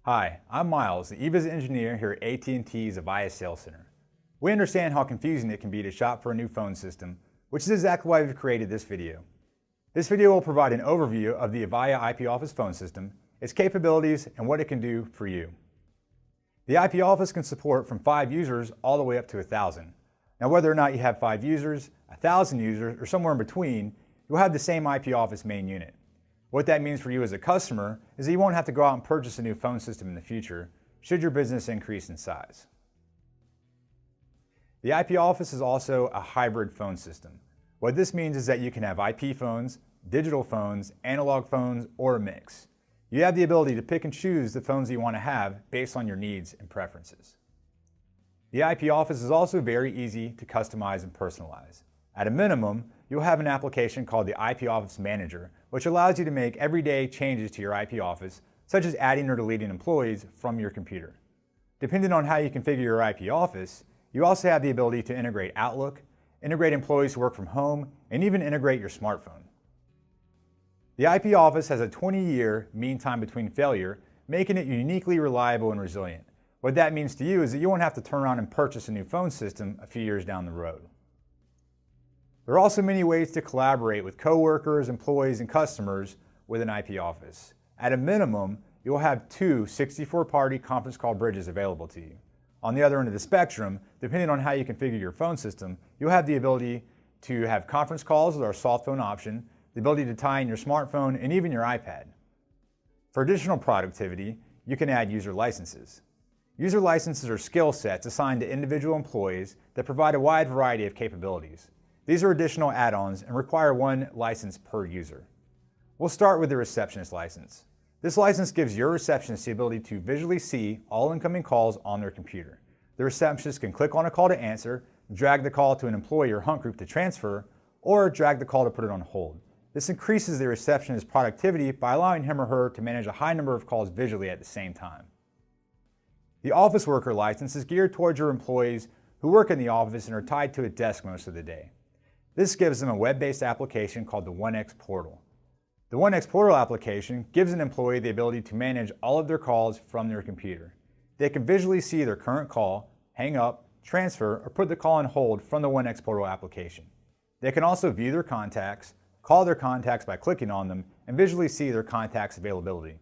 Hi, I'm Miles, the eVisit engineer here at AT&T's Avaya Sales Center. We understand how confusing it can be to shop for a new phone system, which is exactly why we've created this video. This video will provide an overview of the Avaya IP Office phone system, its capabilities, and what it can do for you. The IP Office can support from 5 users all the way up to 1,000. Now, whether or not you have 5 users, 1,000 users, or somewhere in between, you'll have the same IP Office main unit. What that means for you as a customer is that you won't have to go out and purchase a new phone system in the future, should your business increase in size. The IP Office is also a hybrid phone system. What this means is that you can have IP phones, digital phones, analog phones, or a mix. You have the ability to pick and choose the phones that you want to have based on your needs and preferences. The IP Office is also very easy to customize and personalize. At a minimum, you'll have an application called the IP Office Manager, which allows you to make everyday changes to your IP Office, such as adding or deleting employees from your computer. Depending on how you configure your IP Office, you also have the ability to integrate Outlook, integrate employees who work from home, and even integrate your smartphone. The IP Office has a 20-year mean time between failure, making it uniquely reliable and resilient. What that means to you is that you won't have to turn around and purchase a new phone system a few years down the road. There are also many ways to collaborate with coworkers, employees, and customers with an IP Office. At a minimum, you'll have 2 64-party conference call bridges available to you. On the other end of the spectrum, depending on how you configure your phone system, you'll have the ability to have conference calls with our soft phone option, the ability to tie in your smartphone, and even your iPad. For additional productivity, you can add user licenses. User licenses are skill sets assigned to individual employees that provide a wide variety of capabilities. These are additional add-ons and require 1 license per user. We'll start with the receptionist license. This license gives your receptionist the ability to visually see all incoming calls on their computer. The receptionist can click on a call to answer, drag the call to an employee or hunt group to transfer, or drag the call to put it on hold. This increases the receptionist's productivity by allowing him or her to manage a high number of calls visually at the same time. The office worker license is geared towards your employees who work in the office and are tied to a desk most of the day. This gives them a web-based application called the 1X Portal. The 1X Portal application gives an employee the ability to manage all of their calls from their computer. They can visually see their current call, hang up, transfer, or put the call on hold from the 1X Portal application. They can also view their contacts, call their contacts by clicking on them, and visually see their contacts' availability.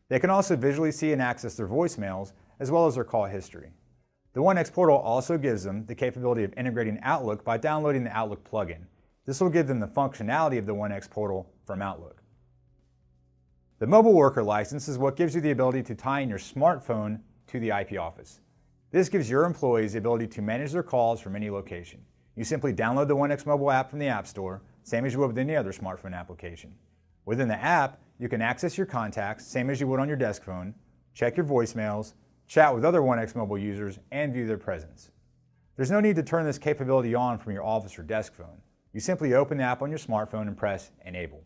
They can also visually see and access their voicemails, as well as their call history. The 1X Portal also gives them the capability of integrating Outlook by downloading the Outlook plugin. This will give them the functionality of the 1X Portal from Outlook. The mobile worker license is what gives you the ability to tie in your smartphone to the IP Office. This gives your employees the ability to manage their calls from any location. You simply download the 1X mobile app from the App Store, same as you would with any other smartphone application. Within the app, you can access your contacts, same as you would on your desk phone, check your voicemails, chat with other 1X mobile users, and view their presence. There's no need to turn this capability on from your office or desk phone. You simply open the app on your smartphone and press Enable.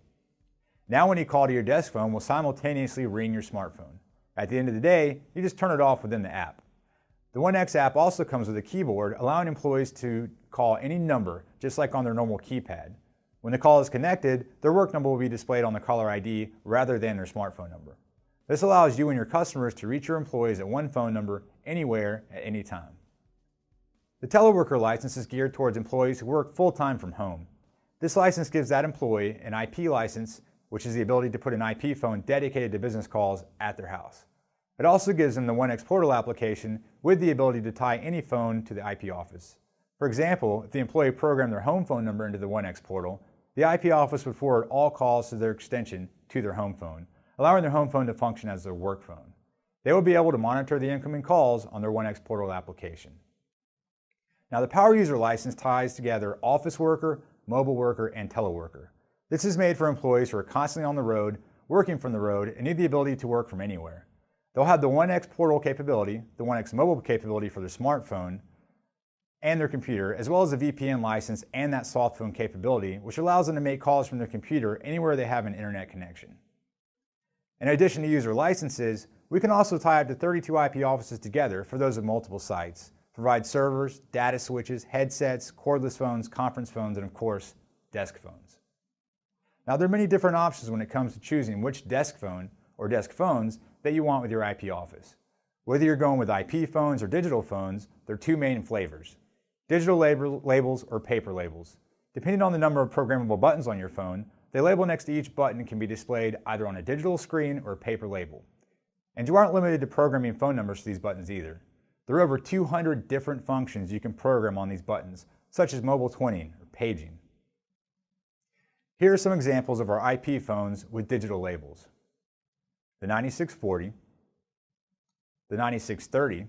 Now any call to your desk phone will simultaneously ring your smartphone. At the end of the day, you just turn it off within the app. The 1X app also comes with a keyboard, allowing employees to call any number, just like on their normal keypad. When the call is connected, their work number will be displayed on the caller ID rather than their smartphone number. This allows you and your customers to reach your employees at one phone number anywhere at any time. The teleworker license is geared towards employees who work full-time from home. This license gives that employee an IP license, which is the ability to put an IP phone dedicated to business calls at their house. It also gives them the 1X Portal application with the ability to tie any phone to the IP Office. For example, if the employee programmed their home phone number into the 1X Portal, the IP Office would forward all calls to their extension to their home phone, allowing their home phone to function as their work phone. They will be able to monitor the incoming calls on their 1X Portal application. Now, the Power User license ties together office worker, mobile worker, and teleworker. This is made for employees who are constantly on the road, working from the road, and need the ability to work from anywhere. They'll have the 1X Portal capability, the 1X mobile capability for their smartphone and their computer, as well as a VPN license and that soft phone capability, which allows them to make calls from their computer anywhere they have an internet connection. In addition to user licenses, we can also tie up to 32 IP offices together for those with multiple sites, provide servers, data switches, headsets, cordless phones, conference phones, and of course, desk phones. Now, there are many different options when it comes to choosing which desk phone or desk phones that you want with your IP office. Whether you're going with IP phones or digital phones, there are two main flavors: digital labels or paper labels. Depending on the number of programmable buttons on your phone, the label next to each button can be displayed either on a digital screen or a paper label. And you aren't limited to programming phone numbers to these buttons either. There are over 200 different functions you can program on these buttons, such as mobile twinning or paging. Here are some examples of our IP phones with digital labels: the 9640, the 9630,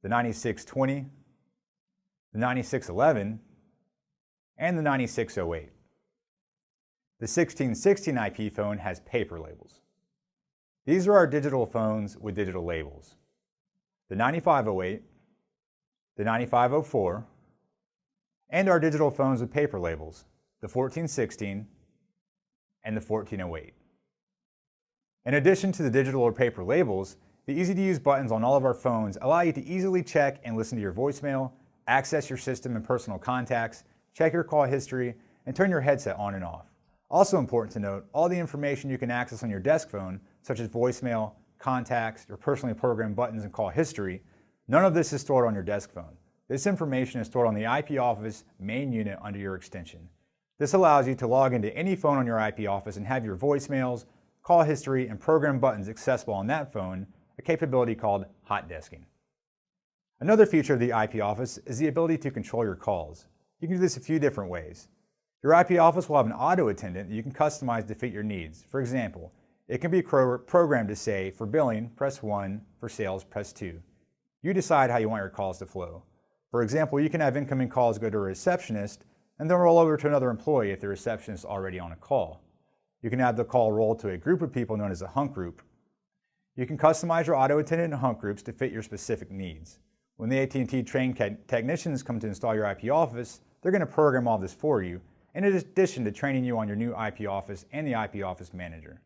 the 9620, the 9611, and the 9608. The 1616 IP phone has paper labels. These are our digital phones with digital labels: the 9508, the 9504, and our digital phones with paper labels, the 1416 and the 1408. In addition to the digital or paper labels, the easy-to-use buttons on all of our phones allow you to easily check and listen to your voicemail, access your system and personal contacts, check your call history, and turn your headset on and off. Also important to note, all the information you can access on your desk phone, such as voicemail, contacts, your personally programmed buttons and call history, none of this is stored on your desk phone. This information is stored on the IP office main unit under your extension. This allows you to log into any phone on your IP office and have your voicemails, call history, and program buttons accessible on that phone, a capability called hot desking. Another feature of the IP office is the ability to control your calls. You can do this a few different ways. Your IP office will have an auto attendant that you can customize to fit your needs. For example, it can be programmed to say, for billing, press 1, for sales, press 2. You decide how you want your calls to flow. For example, you can have incoming calls go to a receptionist and then roll over to another employee if the receptionist is already on a call. You can have the call roll to a group of people known as a hunt group. You can customize your auto attendant and hunt groups to fit your specific needs. When the AT&T trained technicians come to install your IP office, they're going to program all this for you, in addition to training you on your new IP office and the IP office manager.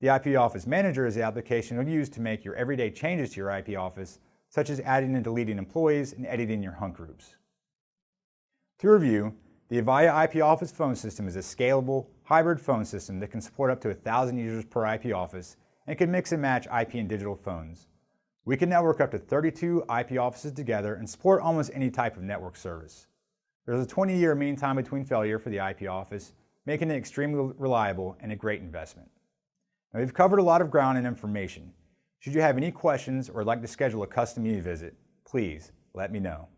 The IP office manager is the application you'll use to make your everyday changes to your IP office, such as adding and deleting employees and editing your hunt groups. To review, the Avaya IP office phone system is a scalable, hybrid phone system that can support up to 1,000 users per IP office and can mix and match IP and digital phones. We can network up to 32 IP offices together and support almost any type of network service. There's a 20-year mean time between failure for the IP office, making it extremely reliable and a great investment. Now, we've covered a lot of ground and information. Should you have any questions or would like to schedule a custom e-visit, please let me know.